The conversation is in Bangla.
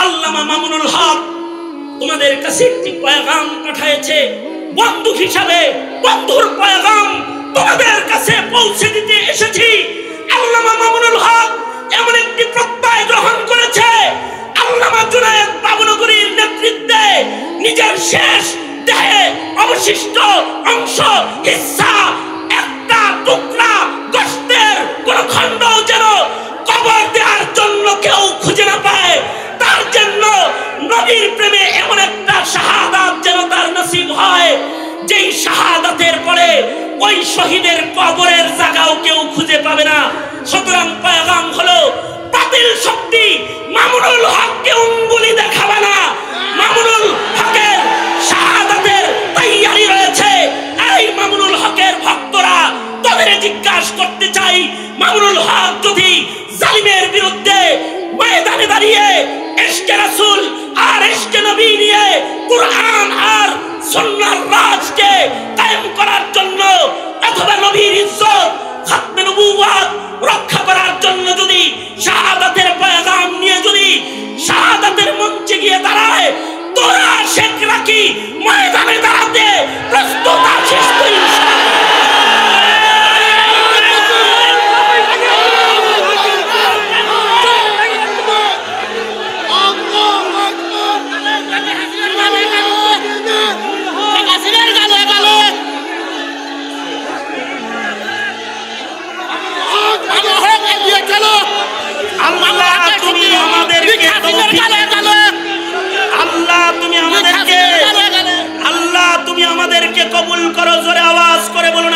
আল্লামা মামুনুল হক তোমাদের কাছে একটি পয়গাম পাঠিয়েছে, বন্ধু হিসাবে বন্ধুর পয়গাম তোমাদের কাছে পৌঁছে দিতে এসেছি। আল্লামা মামুনুল হক এমন একটি প্রত্যয় গ্রহণ করেছে, আল্লামা জুনায়েদ বাবুনগরীর নেতৃত্বে নিজের শেষ দেহে অবশিষ্ট অংশ হিস্সা একটা টুকরা গোশতের কোন খণ্ড যেন কবর দেওয়ার জন্য কেউ খুঁজে না পায়, তার জন্য নবীর প্রেমে এমন একটা শাহাদাত যেন তার নসিব হয়, যেই শাহাদাতের পরে ওই শহীদের কবরের জায়গাও কেউ খুঁজে পাবে না। সুতরাং পয়গাম হলো, বাতিল শক্তি মামুনুল হককে অঙ্গুলি দেখাবে না। মামুনুল হকের শাহাদাতের তৈয়ারি রয়েছে। এই মামুনুল হকের ভক্তরা তাদের জিজ্ঞাসা করতে চাই, মামুনুল হক যদি জালিমের বিরুদ্ধে ময়দানে দাঁড়িয়ে ইশকে রাসূল আর ইশকে নবী নিয়ে কুরআন আর সুন্নাহর রাজকে কায়েম করার জন্য অথবা নবীর ইজ্জত খাতমে নবুওয়াত রক্ষা করার জন্য যদি শাহাদাতের পয়গাম নিয়ে যদি শাহাদাতের মঞ্চে গিয়ে দাঁড়ায়, তোরা শেখরা কি ময়দানে দাঁড়াতে প্রস্তুত আছিস তো? আল্লাহ তুমি আমাদেরকে কবুল করো, জোরে আওয়াজ করে বলুন